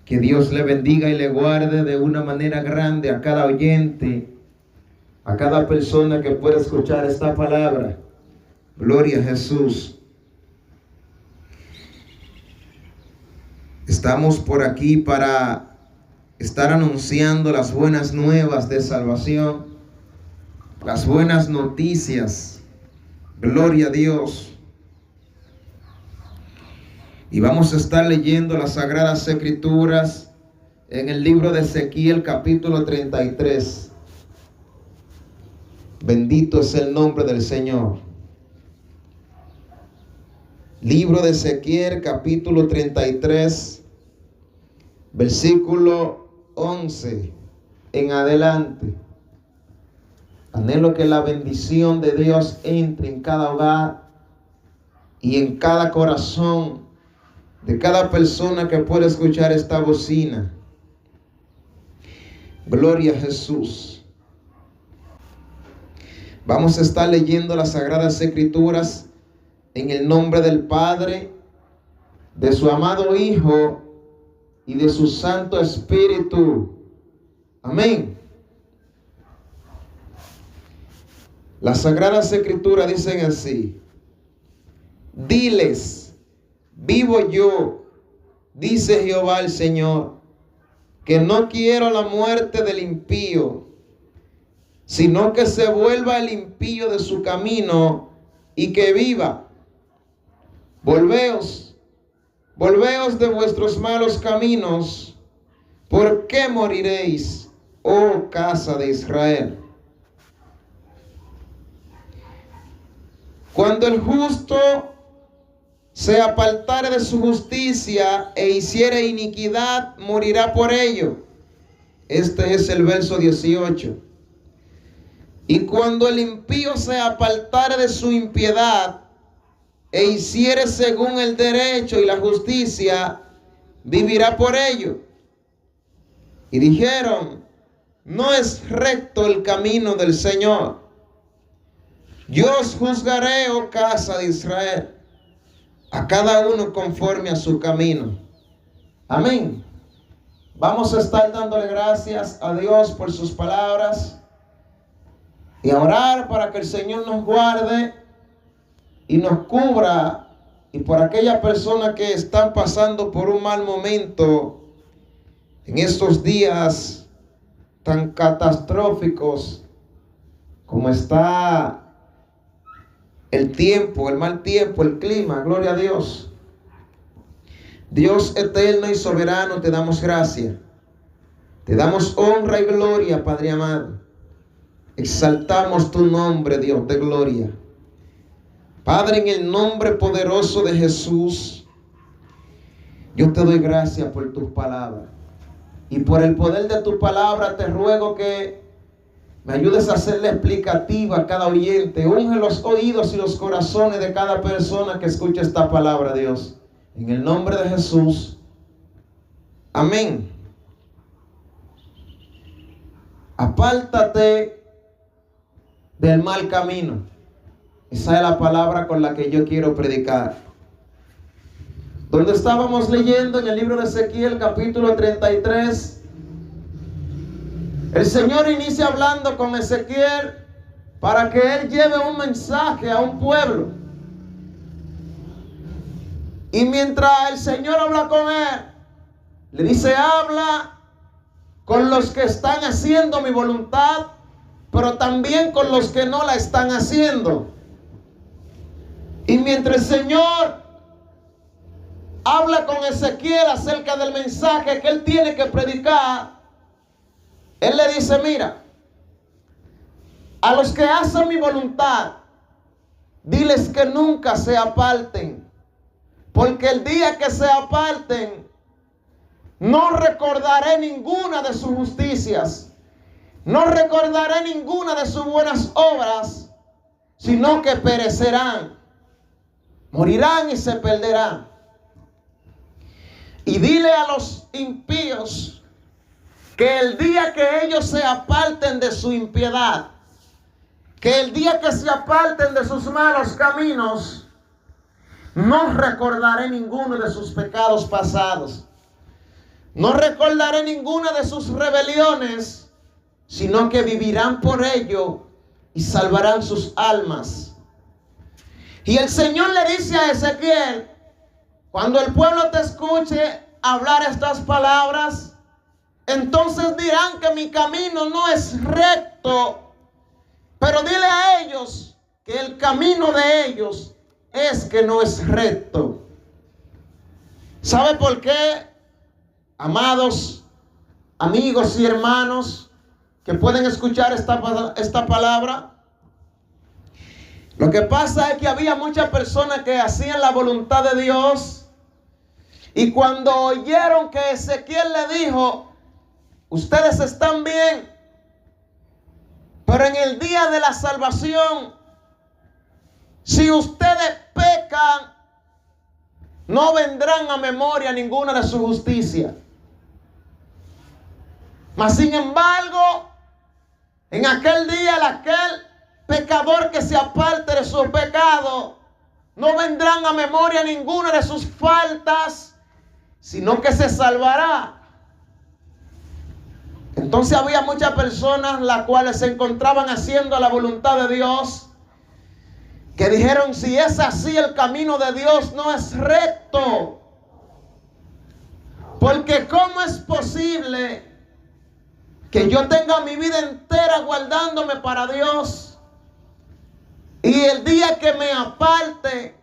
Que Dios le bendiga y le guarde de una manera grande a cada oyente, a cada persona que pueda escuchar esta palabra. Gloria a Jesús. Estamos por aquí para estar anunciando las buenas nuevas de salvación, las buenas noticias. Gloria a Dios. Y vamos a estar leyendo las Sagradas Escrituras en el libro de Ezequiel capítulo 33. Bendito es el nombre del Señor. Libro de Ezequiel capítulo 33, versículo 11 en adelante. Anhelo que la bendición de Dios entre en cada hogar y en cada corazón de cada persona que pueda escuchar esta bocina. Gloria a Jesús. Vamos a estar leyendo las Sagradas Escrituras en el nombre del Padre, de su amado Hijo y de su Santo Espíritu. Amén. Las Sagradas Escrituras dicen así: diles, vivo yo, dice Jehová el Señor, que no quiero la muerte del impío, sino que se vuelva el impío de su camino y que viva. Volveos de vuestros malos caminos. ¿Por qué moriréis, oh casa de Israel? Cuando el justo se apartare de su justicia e hiciere iniquidad, morirá por ello. Este es el verso 18. Y cuando el impío se apartare de su impiedad e hiciere según el derecho y la justicia, vivirá por ello. Y dijeron: no es recto el camino del Señor. Yo os juzgaré, oh casa de Israel, a cada uno conforme a su camino. Amén. Vamos a estar dándole gracias a Dios por sus palabras y a orar para que el Señor nos guarde y nos cubra, y por aquellas personas que están pasando por un mal momento en estos días tan catastróficos como está el tiempo, el mal tiempo, el clima. Gloria a Dios. Dios eterno y soberano, te damos gracias. Te damos honra y gloria, Padre amado. Exaltamos tu nombre, Dios de gloria. Padre, en el nombre poderoso de Jesús, yo te doy gracias por tus palabras. Y por el poder de tu palabra te ruego que me ayudes a hacerle explicativa a cada oyente. Unge los oídos y los corazones de cada persona que escuche esta palabra, Dios. En el nombre de Jesús. Amén. Apártate del mal camino. Esa es la palabra con la que yo quiero predicar. Donde estábamos leyendo en el libro de Ezequiel capítulo 33. El Señor inicia hablando con Ezequiel para que él lleve un mensaje a un pueblo. Y mientras el Señor habla con él, le dice: habla con los que están haciendo mi voluntad, pero también con los que no la están haciendo. Y mientras el Señor habla con Ezequiel acerca del mensaje que él tiene que predicar, él le dice: mira, a los que hacen mi voluntad, diles que nunca se aparten, porque el día que se aparten, no recordaré ninguna de sus justicias, no recordaré ninguna de sus buenas obras, sino que perecerán, morirán y se perderán. Y dile a los impíos que el día que ellos se aparten de su impiedad, que el día que se aparten de sus malos caminos, no recordaré ninguno de sus pecados pasados. No recordaré ninguna de sus rebeliones, sino que vivirán por ello y salvarán sus almas. Y el Señor le dice a Ezequiel: cuando el pueblo te escuche hablar estas palabras, entonces dirán que mi camino no es recto. Pero dile a ellos que el camino de ellos es que no es recto. ¿Sabe por qué, amados amigos y hermanos que pueden escuchar esta palabra? Lo que pasa es que había muchas personas que hacían la voluntad de Dios, y cuando oyeron que Ezequiel le dijo: ustedes están bien, pero en el día de la salvación, si ustedes pecan, no vendrán a memoria ninguna de su justicia. Mas sin embargo, en aquel día, aquel pecador que se aparte de su pecado, no vendrán a memoria ninguna de sus faltas, sino que se salvará. Entonces había muchas personas las cuales se encontraban haciendo la voluntad de Dios, que dijeron: si es así, el camino de Dios no es recto. Porque ¿cómo es posible que yo tenga mi vida entera guardándome para Dios, y el día que me aparte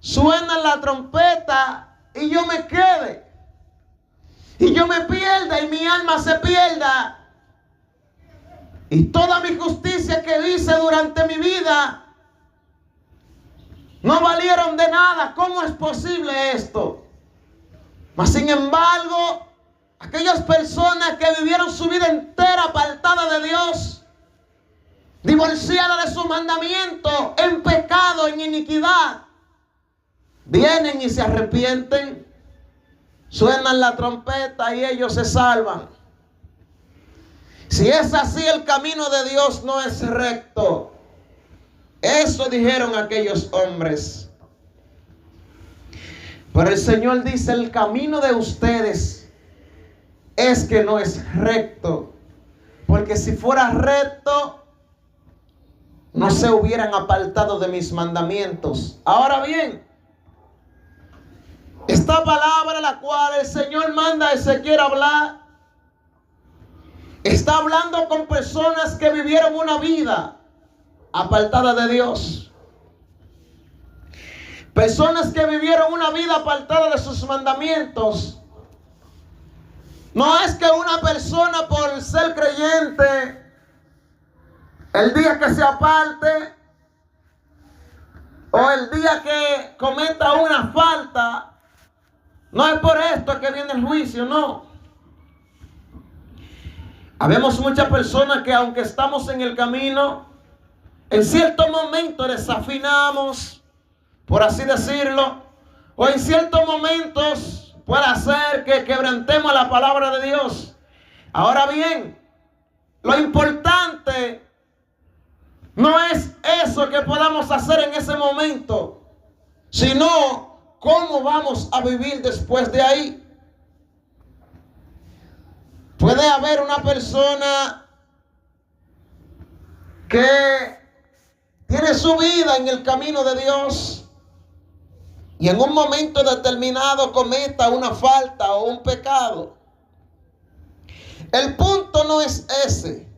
suena la trompeta y yo me quede, y yo me pierda y mi alma se pierda, y toda mi justicia que hice durante mi vida no valieron de nada? ¿Cómo es posible esto? Mas sin embargo, aquellas personas que vivieron su vida entera apartada de Dios, divorciada de su mandamiento, en pecado, en iniquidad, vienen y se arrepienten, suenan la trompeta y ellos se salvan. Si es así, el camino de Dios no es recto. Eso dijeron aquellos hombres. Pero el Señor dice: el camino de ustedes es que no es recto. Porque si fuera recto, no se hubieran apartado de mis mandamientos. Ahora bien, esta palabra la cual el Señor manda a Ezequiel hablar, está hablando con personas que vivieron una vida apartada de Dios. Personas que vivieron una vida apartada de sus mandamientos. No es que una persona, por ser creyente, el día que se aparte o el día que cometa una falta, no es por esto que viene el juicio, no. Habemos muchas personas que, aunque estamos en el camino, en cierto momento desafinamos, por así decirlo, o en ciertos momentos puede hacer que quebrantemos la palabra de Dios. Ahora bien, lo importante no es eso que podamos hacer en ese momento, sino cómo vamos a vivir después de ahí. Puede haber una persona que tiene su vida en el camino de Dios y en un momento determinado cometa una falta o un pecado. El punto no es ese.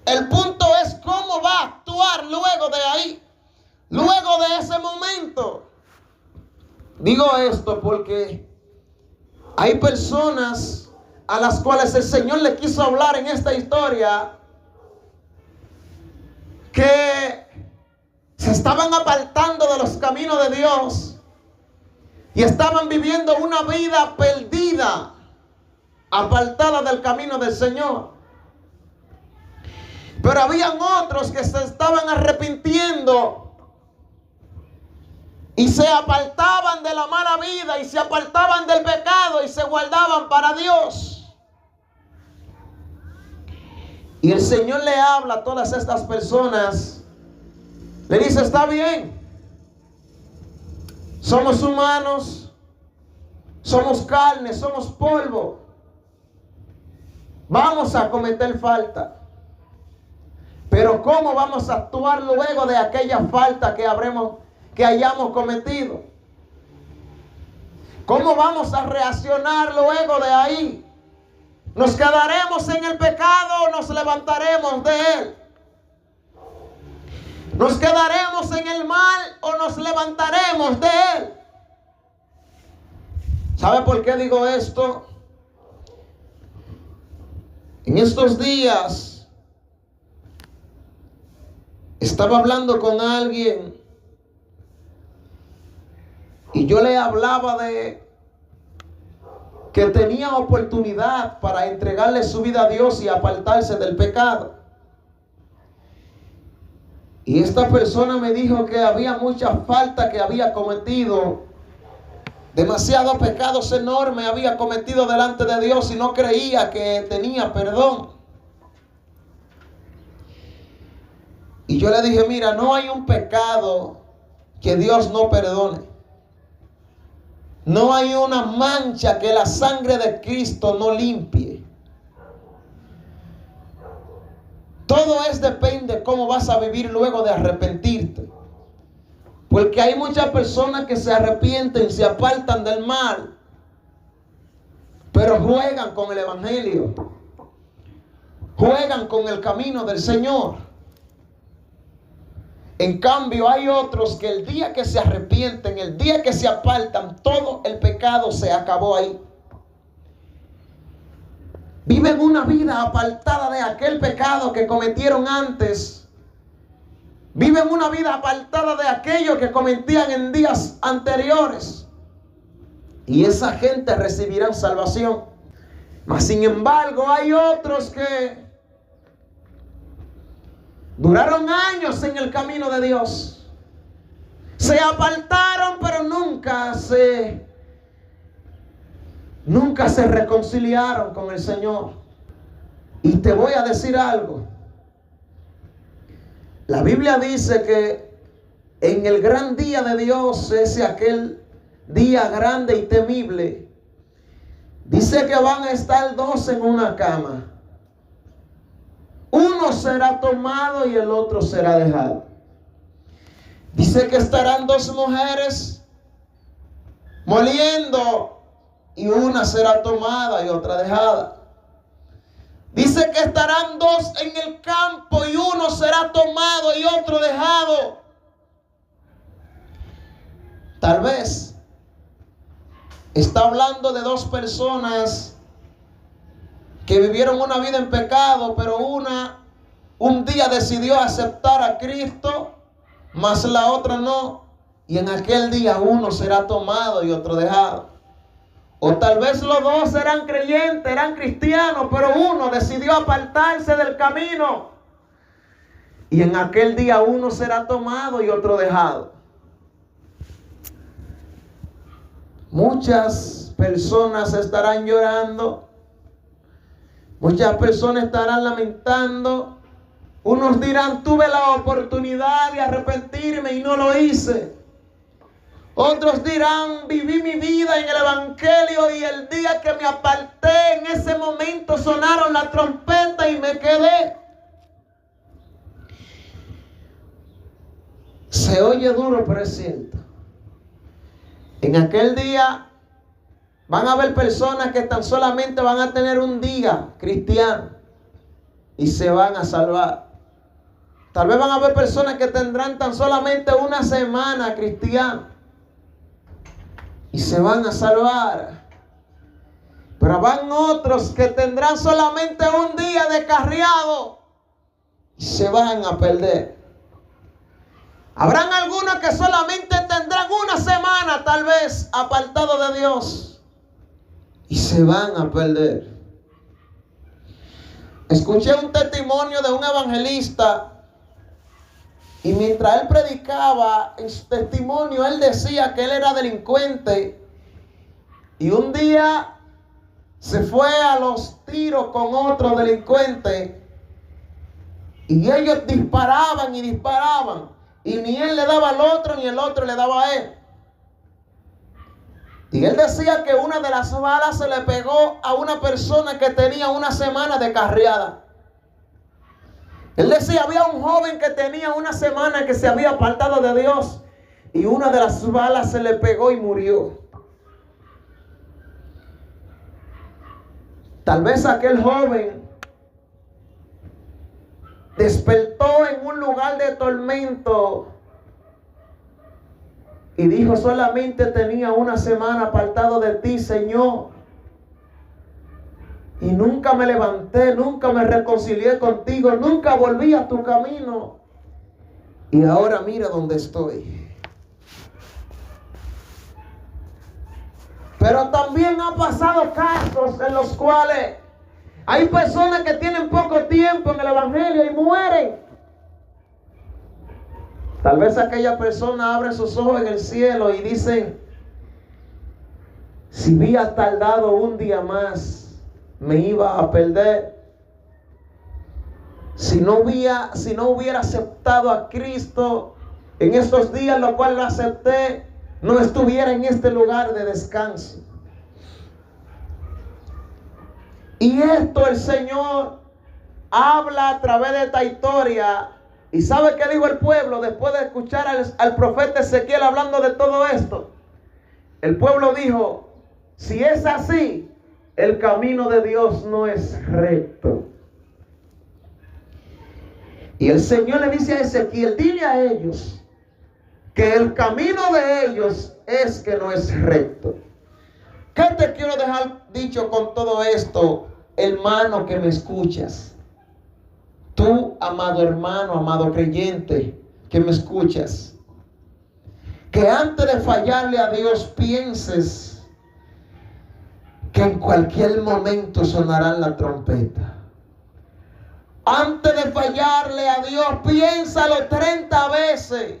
El punto es cómo va a actuar luego de ahí, luego de ese momento. Digo esto porque hay personas a las cuales el Señor le quiso hablar en esta historia, que se estaban apartando de los caminos de Dios y estaban viviendo una vida perdida, apartada del camino del Señor. Pero habían otros que se estaban arrepintiendo y se apartaban de la mala vida y se apartaban del pecado y se guardaban para Dios. Y el Señor le habla a todas estas personas. Le dice: está bien, somos humanos, Somos carne, somos polvo. Vamos a cometer falta. Pero ¿cómo vamos a actuar luego de aquella falta que hayamos cometido? ¿Cómo vamos a reaccionar luego de ahí? ¿Nos quedaremos en el pecado o nos levantaremos de él? ¿Nos quedaremos en el mal o nos levantaremos de él? ¿Sabe por qué digo esto? En estos días estaba hablando con alguien y yo le hablaba de que tenía oportunidad para entregarle su vida a Dios y apartarse del pecado. Y esta persona me dijo que había mucha falta que había cometido, demasiados pecados enormes había cometido delante de Dios y no creía que tenía perdón. Y yo le dije, mira, no hay un pecado que Dios no perdone. No hay una mancha que la sangre de Cristo no limpie. Todo depende cómo vas a vivir luego de arrepentirte. Porque hay muchas personas que se arrepienten, se apartan del mal, pero juegan con el evangelio. Juegan con el camino del Señor. En cambio, hay otros que el día que se arrepienten, el día que se apartan, todo el pecado se acabó ahí. Viven una vida apartada de aquel pecado que cometieron antes. Viven una vida apartada de aquello que cometían en días anteriores. Y esa gente recibirá salvación. Mas sin embargo, hay otros que duraron años en el camino de Dios. Se apartaron, pero nunca se reconciliaron con el Señor. Y te voy a decir algo. La Biblia dice que en el gran día de Dios, aquel día grande y temible, dice que van a estar dos en una cama. Uno será tomado y el otro será dejado. Dice que estarán dos mujeres moliendo y una será tomada y otra dejada. Dice que estarán dos en el campo y uno será tomado y otro dejado. Tal vez está hablando de dos personas que vivieron una vida en pecado, pero una un día decidió aceptar a Cristo, mas la otra no. Y en aquel día uno será tomado y otro dejado. O tal vez los dos eran creyentes, eran cristianos, pero uno decidió apartarse del camino. Y en aquel día uno será tomado y otro dejado. Muchas personas estarán llorando. Muchas personas estarán lamentando. Unos dirán, tuve la oportunidad de arrepentirme y no lo hice. Otros dirán, viví mi vida en el evangelio y el día que me aparté, en ese momento sonaron la trompeta y me quedé. Se oye duro, pero es cierto. En aquel día van a haber personas que tan solamente van a tener un día cristiano y se van a salvar. Tal vez van a haber personas que tendrán tan solamente una semana cristiana y se van a salvar. Pero van otros que tendrán solamente un día descarriado y se van a perder. Habrán algunos que solamente tendrán una semana tal vez apartado de Dios y se van a perder. Escuché un testimonio de un evangelista y mientras él predicaba en su testimonio, él decía que él era delincuente y un día se fue a los tiros con otro delincuente y ellos disparaban y disparaban y ni él le daba al otro ni el otro le daba a él. Y él decía que una de las balas se le pegó a una persona que tenía una semana de carriada. Él decía, había un joven que tenía una semana que se había apartado de Dios y una de las balas se le pegó y murió. Tal vez aquel joven despertó en un lugar de tormento y dijo, solamente tenía una semana apartado de ti, Señor. Y nunca me levanté, nunca me reconcilié contigo, nunca volví a tu camino. Y ahora mira dónde estoy. Pero también ha pasado casos en los cuales hay personas que tienen poco tiempo en el evangelio y mueren. Tal vez aquella persona abre sus ojos en el cielo y dice, si hubiera tardado un día más, me iba a perder. Si no hubiera aceptado a Cristo en estos días, lo cual lo acepté, no estuviera en este lugar de descanso. Y esto el Señor habla a través de esta historia. ¿Y sabe qué dijo el pueblo después de escuchar al profeta Ezequiel hablando de todo esto? El pueblo dijo, si es así, el camino de Dios no es recto. Y el Señor le dice a Ezequiel, dile a ellos que el camino de ellos es que no es recto. ¿Qué te quiero dejar dicho con todo esto, hermano que me escuchas? Tú, amado hermano, amado creyente que me escuchas, que antes de fallarle a Dios pienses que en cualquier momento sonará la trompeta. Antes de fallarle a Dios, piénsalo 30 veces.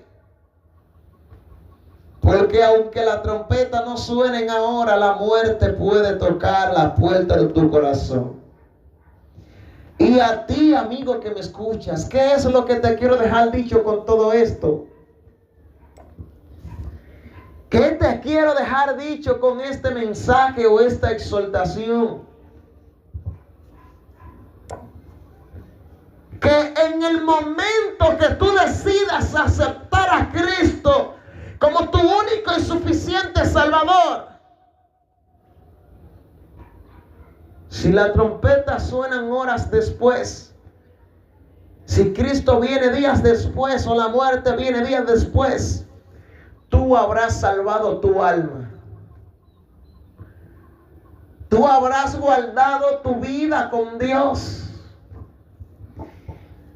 Porque aunque la trompeta no suene ahora, la muerte puede tocar la puerta de tu corazón. Y a ti, amigo que me escuchas, ¿qué es lo que te quiero dejar dicho con todo esto? ¿Qué te quiero dejar dicho con este mensaje o esta exhortación? Que en el momento que tú decidas aceptar a Cristo como tu único y suficiente Salvador, si la trompeta suenan horas después, si Cristo viene días después o la muerte viene días después, tú habrás salvado tu alma. Tú habrás guardado tu vida con Dios.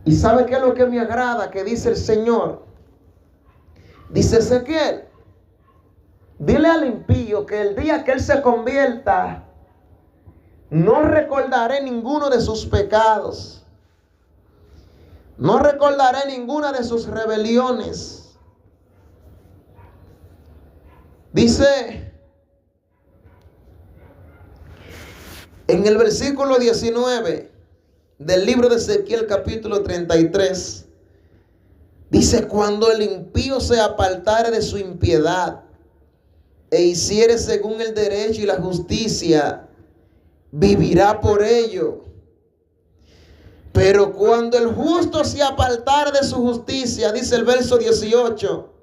¿Y sabe qué es lo que me agrada que dice el Señor? Dice Ezequiel, dile al impío que el día que él se convierta, no recordaré ninguno de sus pecados. No recordaré ninguna de sus rebeliones. Dice en el versículo 19 del libro de Ezequiel capítulo 33. Dice, cuando el impío se apartare de su impiedad e hiciere según el derecho y la justicia, vivirá por ello. Pero cuando el justo se apartare de su justicia, dice el verso 18,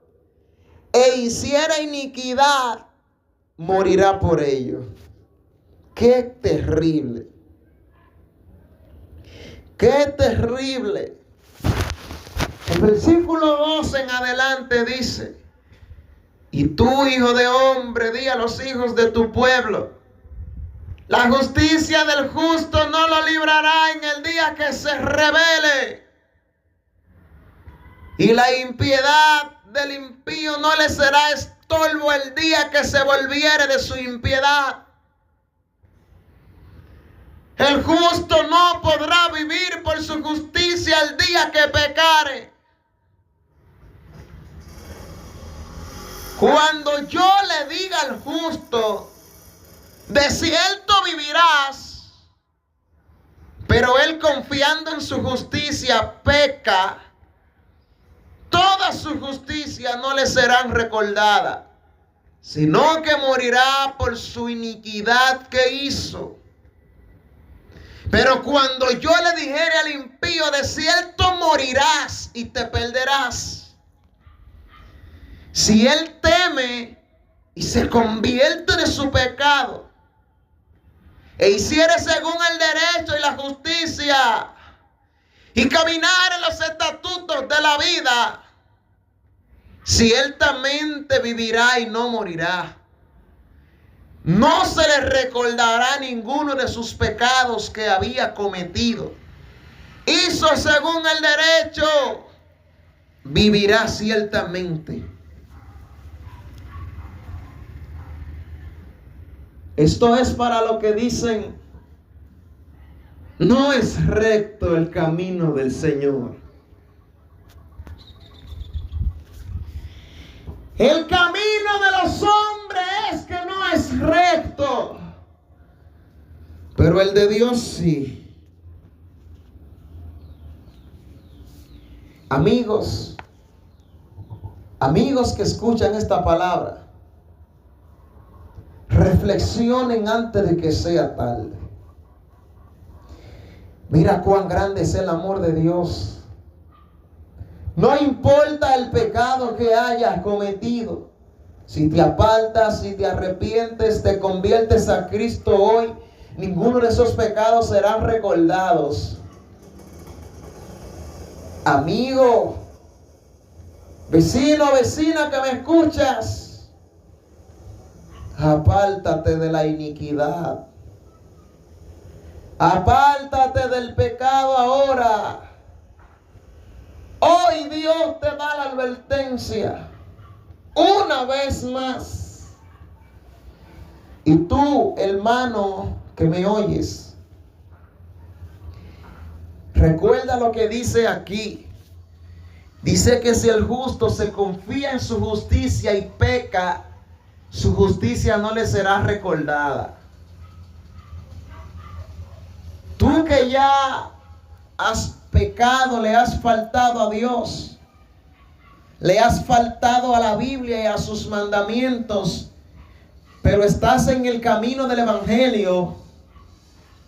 e hiciera iniquidad, morirá por ello. ¡Qué terrible! ¡Qué terrible! El versículo 12 en adelante dice, y tú, hijo de hombre, di a los hijos de tu pueblo, la justicia del justo no lo librará en el día que se rebele, y la impiedad del impío no le será estorbo el día que se volviere de su impiedad. El justo no podrá vivir por su justicia el día que pecare. Cuando yo le diga al justo, de cierto vivirás, pero él confiando en su justicia peca, toda su justicia no le serán recordadas. sino que morirá por su iniquidad que hizo. Pero cuando yo le dijere al impío, de cierto morirás y te perderás, si él teme y se convierte de su pecado e hiciere según el derecho y la justicia y caminar en los estatutos de la vida, ciertamente vivirá y no morirá. No se le recordará ninguno de sus pecados que había cometido. Hizo según el derecho, vivirá ciertamente. Esto es para lo que dicen: no es recto el camino del Señor. El camino de los hombres es que no es recto, pero el de Dios sí. Amigos que escuchan esta palabra, reflexionen antes de que sea tarde. Mira cuán grande es el amor de Dios. No importa el pecado que hayas cometido. Si te apartas, si te arrepientes, te conviertes a Cristo hoy, ninguno de esos pecados serán recordados. Amigo, vecino, vecina que me escuchas, apártate de la iniquidad. Apártate del pecado ahora. Hoy Dios te da la advertencia una vez más. Y tú, hermano que me oyes, recuerda lo que dice aquí. Dice que si el justo se confía en su justicia y peca, su justicia no le será recordada. Tú que ya has pecado, le has faltado a Dios, le has faltado a la Biblia y a sus mandamientos, pero estás en el camino del Evangelio,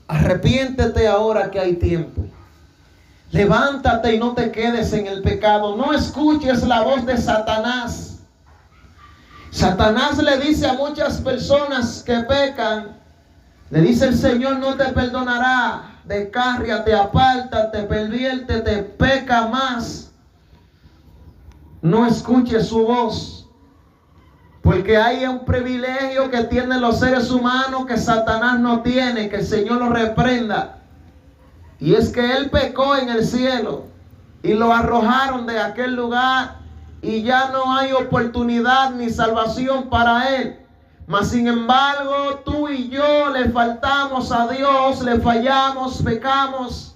arrepiéntete ahora que hay tiempo. Levántate y no te quedes en el pecado. No escuches la voz de Satanás. Satanás le dice a muchas personas que pecan, le dice: el Señor no te perdonará. Descárriate, apártate, perviértete, peca más. No escuches su voz, porque hay un privilegio que tienen los seres humanos que Satanás no tiene, que el Señor lo reprenda. Y es que él pecó en el cielo y lo arrojaron de aquel lugar y ya no hay oportunidad ni salvación para él. Mas sin embargo, tú y yo le faltamos a Dios, le fallamos, pecamos,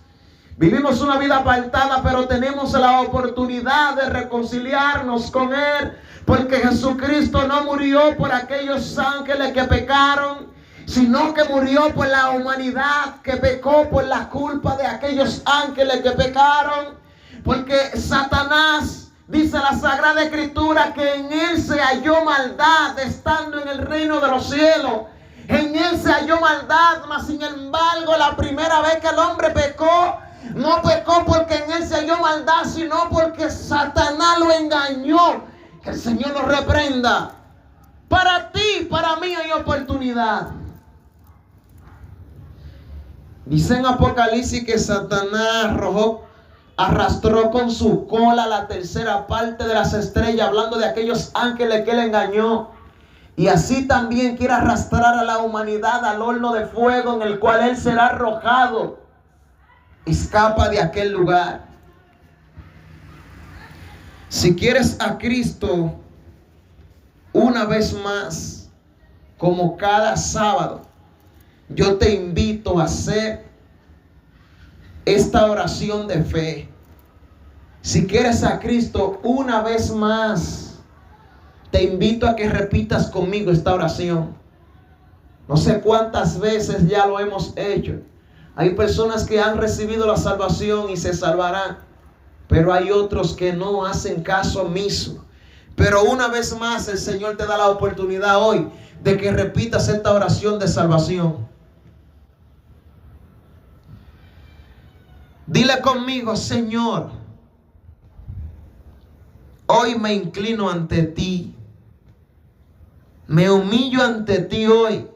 vivimos una vida apartada, pero tenemos la oportunidad de reconciliarnos con Él, porque Jesucristo no murió por aquellos ángeles que pecaron, sino que murió por la humanidad que pecó por la culpa de aquellos ángeles que pecaron, porque Satanás, dice la Sagrada Escritura, que en él se halló maldad estando en el reino de los cielos. En él se halló maldad, mas sin embargo la primera vez que el hombre pecó, no pecó porque en él se halló maldad, sino porque Satanás lo engañó. Que el Señor lo reprenda. Para ti, para mí hay oportunidad. Dice en Apocalipsis que Satanás arrastró con su cola la tercera parte de las estrellas, hablando de aquellos ángeles que él engañó. Y así también quiere arrastrar a la humanidad al horno de fuego en el cual él será arrojado. Escapa de aquel lugar. Si quieres a Cristo, una vez más, como cada sábado, yo te invito a hacer esta oración de fe. Si quieres a Cristo, una vez más, te invito a que repitas conmigo esta oración. No sé cuántas veces ya lo hemos hecho. Hay personas que han recibido la salvación y se salvarán, pero hay otros que no hacen caso omiso. Pero una vez más el Señor te da la oportunidad hoy de que repitas esta oración de salvación. Dile conmigo: Señor, hoy me inclino ante ti. Me humillo ante ti hoy.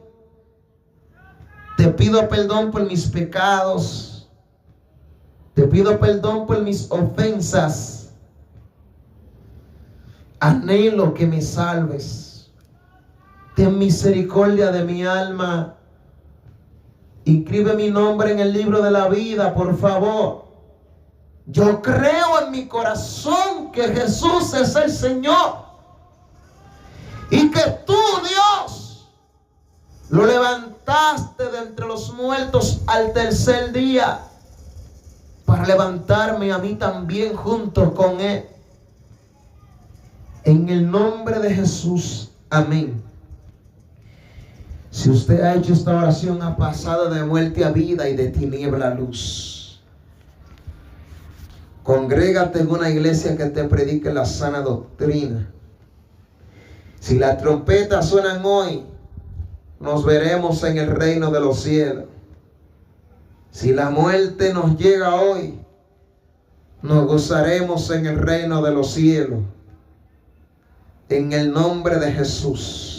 Te pido perdón por mis pecados. Te pido perdón por mis ofensas. Anhelo que me salves. Ten misericordia de mi alma. Inscribe mi nombre en el libro de la vida, por favor. Yo creo en mi corazón que Jesús es el Señor. Y que tú, Dios, lo levantaste de entre los muertos al tercer día, para levantarme a mí también junto con Él. En el nombre de Jesús, amén. Si usted ha hecho esta oración, ha pasado de muerte a vida y de tiniebla a luz. Congrégate en una iglesia que te predique la sana doctrina. Si las trompetas suenan hoy, nos veremos en el reino de los cielos. Si la muerte nos llega hoy, nos gozaremos en el reino de los cielos. En el nombre de Jesús.